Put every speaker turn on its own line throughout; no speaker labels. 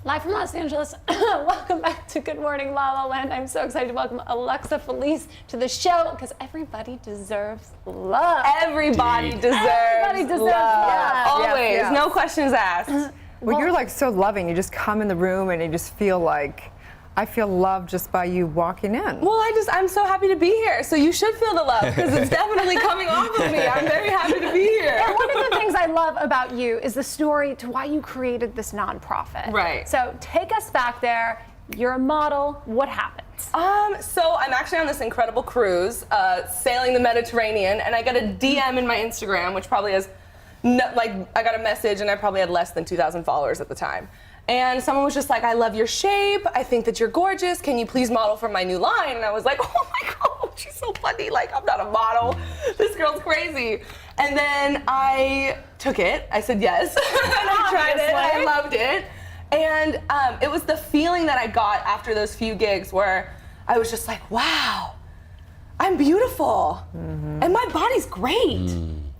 Live from Los Angeles. Welcome back to Good Morning La La Land. I'm so excited to welcome Phelece to the show because everybody deserves love.
Everybody deserves love.
Yeah.
Always.
Yes.
No questions asked.
Well, you're like so loving. You just come in the room and you just feel like, I feel love just by you walking in.
Well, I'm so happy to be here. So you should feel the love because it's definitely coming off of me. I'm very happy to be here.
And one of the things I love about you is the story to why you created this nonprofit.
Right.
So take us back there. You're a model. What happened?
So I'm actually on this incredible cruise, sailing the Mediterranean, and I got a DM in my Instagram, which probably has, I got a message, and I probably had less than 2,000 followers at the time. And someone was just like, I love your shape. I think that you're gorgeous. Can you please model for my new line? And I was like, oh my God, she's so funny. Like, I'm not a model. This girl's crazy. And then I took it. I said yes. And I tried it. I loved it. And it was the feeling that I got after those few gigs where I was just like, wow, I'm beautiful. Mm-hmm. And my body's great.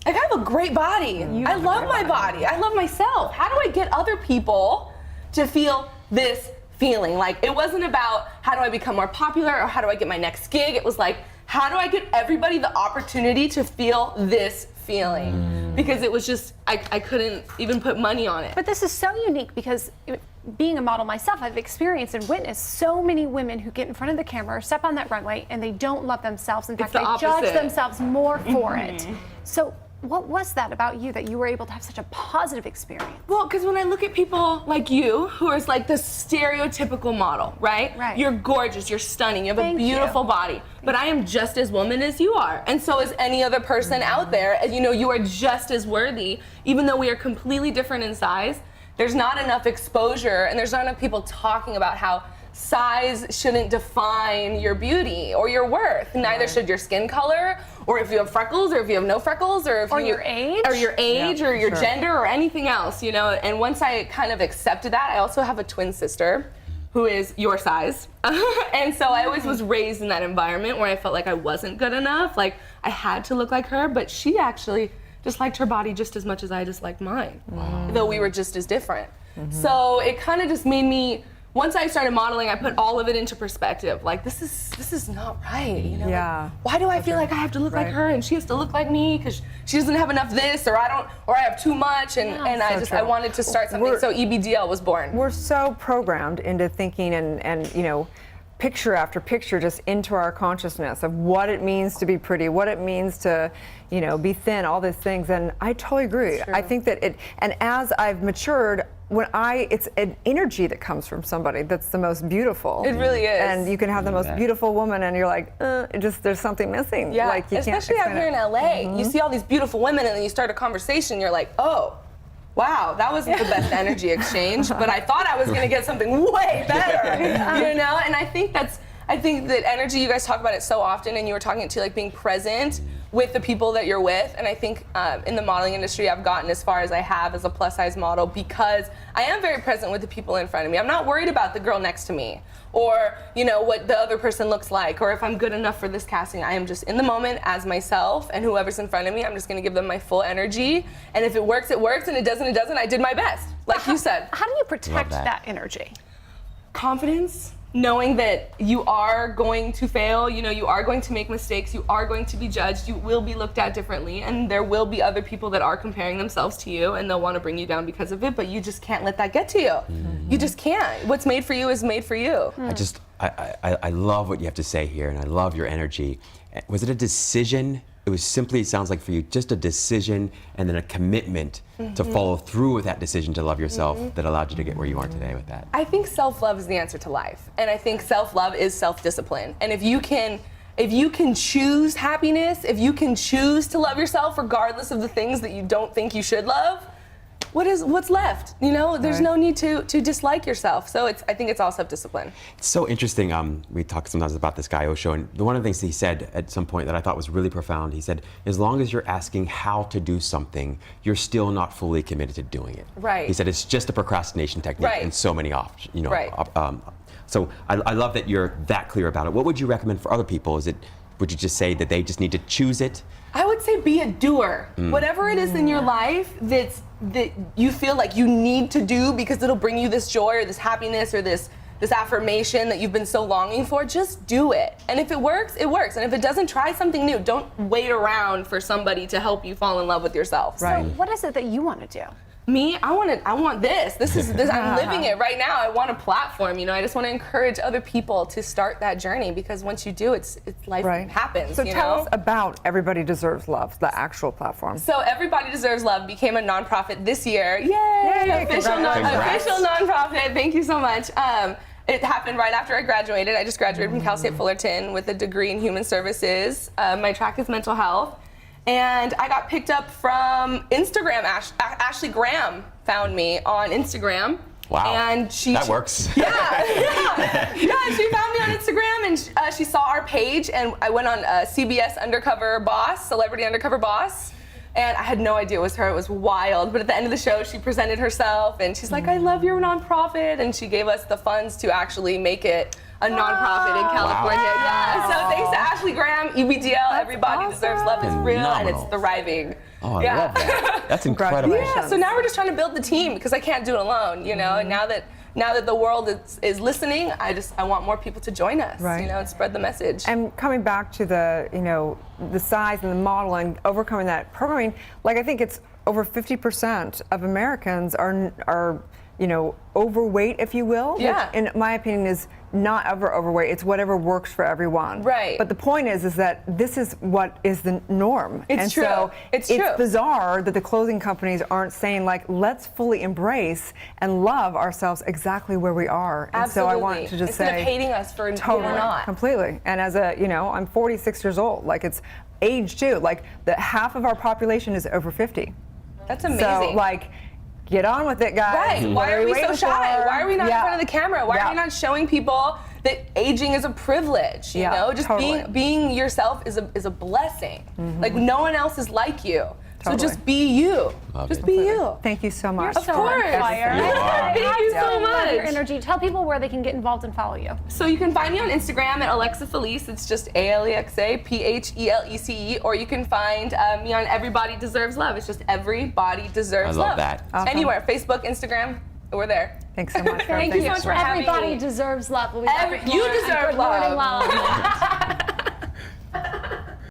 Like, I have a great body. I love my body. I love myself. How do I get other people to feel this feeling? Like, it wasn't about how do I become more popular or how do I get my next gig. It was like, how do I get everybody the opportunity to feel this feeling? Because it was just, I couldn't even put money on it.
But this is so unique because being a model myself, I've experienced and witnessed so many women who get in front of the camera or step on that runway and they don't love themselves. In fact, they judge themselves more for it. So what was that about you that you were able to have such a positive experience?
Well, because when I look at people like you, who is like the stereotypical model, right?
Right.
You're gorgeous, you're stunning, you have a beautiful body. But I am just as woman as you are. And so is any other person out there. And you know, you are just as worthy, even though we are completely different in size. There's not enough exposure and there's not enough people talking about how size shouldn't define your beauty or your worth. Neither should your skin color, or if you have freckles, or if you have no freckles, or if
your age,
or your gender, or anything else, you know. And once I kind of accepted that, I also have a twin sister who is your size, and so I always was raised in that environment where I felt like I wasn't good enough, like I had to look like her, but she actually disliked her body just as much as I disliked mine, though we were just as different. So it kind of just made me. Once I started modeling, I put all of it into perspective. Like, this is not right, you know?
Yeah.
Like, why do I feel like I have to look like her and she has to look like me because she doesn't have enough this, or I have too much, and I wanted to start something. So EBDL was born.
We're so programmed into thinking and you know, picture after picture just into our consciousness of what it means to be pretty, what it means to, you know, be thin, all these things. And I totally agree. I think that and as I've matured, it's an energy that comes from somebody that's the most beautiful.
It really is.
And you can have the most beautiful woman and you're like, there's something missing.
Yeah,
like you
especially out here in LA. You see all these beautiful women and then you start a conversation, you're like, oh, wow, that wasn't the best energy exchange, but I thought I was gonna get something way better, you know? And I think that energy, you guys talk about it so often, and you were talking to like being present with the people that you're with. And I think in the modeling industry, I've gotten as far as I have as a plus size model because I am very present with the people in front of me. I'm not worried about the girl next to me or, you know, what the other person looks like or if I'm good enough for this casting. I am just in the moment as myself, and whoever's in front of me, I'm just gonna give them my full energy. And if it works, it works, and it doesn't, it doesn't. I did my best, like you said.
How do you protect that energy?
Confidence. Knowing that you are going to fail, you know, you are going to make mistakes, you are going to be judged, you will be looked at differently, and there will be other people that are comparing themselves to you and they'll want to bring you down because of it, but you just can't let that get to you. You just can't. What's made for you is made for you.
I love what you have to say here, and I love your energy. Was it a decision? It was simply, it sounds like for you, just a decision and then a commitment to follow through with that decision to love yourself that allowed you to get where you are today with that.
I think self-love is the answer to life. And I think self-love is self-discipline. And if you can choose happiness, if you can choose to love yourself regardless of the things that you don't think you should love, what's left? You know, there's no need to dislike yourself. So I think it's all self-discipline.
It's so interesting. We talk sometimes about this guy Osho, and one of the things he said at some point that I thought was really profound, he said, as long as you're asking how to do something, you're still not fully committed to doing it.
Right.
He said it's just a procrastination technique in so many
Right.
So I love that you're that clear about it. What would you recommend for other people? Is it would you just say that they just need to choose it?
I would say be a doer. Whatever it is in your life that you feel like you need to do because it'll bring you this joy or this happiness or this affirmation that you've been so longing for, just do it. And if it works, it works. And if it doesn't, try something new. Don't wait around for somebody to help you fall in love with yourself.
Right.
So what is it that you want to do?
Me, I want this. This is I'm living it right now. I want a platform. I just want to encourage other people to start that journey, because once you do, it's life happens.
So tell us about Everybody Deserves Love, the actual platform.
So Everybody Deserves Love became a nonprofit this year. Yay! Official nonprofit. Thank you so much. It happened right after I graduated. I just graduated from Cal State Fullerton with a degree in human services. My track is mental health. And I got picked up from Instagram. Ashley Graham found me on Instagram.
Wow.
And
that works.
Yeah. She found me on Instagram, and she saw our page, and I went on CBS Undercover Boss, Celebrity Undercover Boss. And I had no idea it was her. It was wild. But at the end of the show, she presented herself, and she's like, I love your nonprofit. And she gave us the funds to actually make it a nonprofit in California.
Wow.
Yeah. So thanks to Ashley Graham, EBDL, Everybody Deserves Love is real and it's thriving.
Oh, I love that. That's incredible.
Yeah. So now we're just trying to build the team, because I can't do it alone. And now that the world is listening, I want more people to join us.
Right.
And spread the message.
And coming back to the the size and the model and overcoming that programming, like I think it's over 50% of Americans are overweight, if you will.
Yeah.
Which, in my opinion, is not ever overweight. It's whatever works for everyone.
Right.
But the point is that this is what is the norm.
It's true.
So
It's true.
bizarre that the clothing companies aren't saying, like, let's fully embrace and love ourselves exactly where we are. And
Absolutely.
so I want to just
Instead
say,
of hating us for
totally,
who we're not.
completely. And as I'm 46 years old. Like, it's age too. Like, half of our population is over 50.
That's amazing.
So, like, get on with it, guys.
Right. Why are we so shy? Why are we not in front of the camera? Why are we not showing people that aging is a privilege? Just
totally.
being yourself is a blessing. Like, no one else is like you.
Totally.
So just be you.
Love it.
Be you.
Thank you so much.
You're so
Of course.
on fire.
You are.
Thank you so
Love your
much.
energy. Tell people where they can get involved and follow you.
So you can find me on Instagram at Alexa Phelece. It's just ALEXA PHELECE. Or you can find me on Everybody Deserves Love. It's just Everybody Deserves
I love
Love.
that.
Awesome.
Anywhere, Facebook, Instagram, we're there.
Thanks so much.
Thank you so much for having me.
Everybody deserves love. We'll be back with
You
more on
deserve
Good Morning,
love.
LaLa.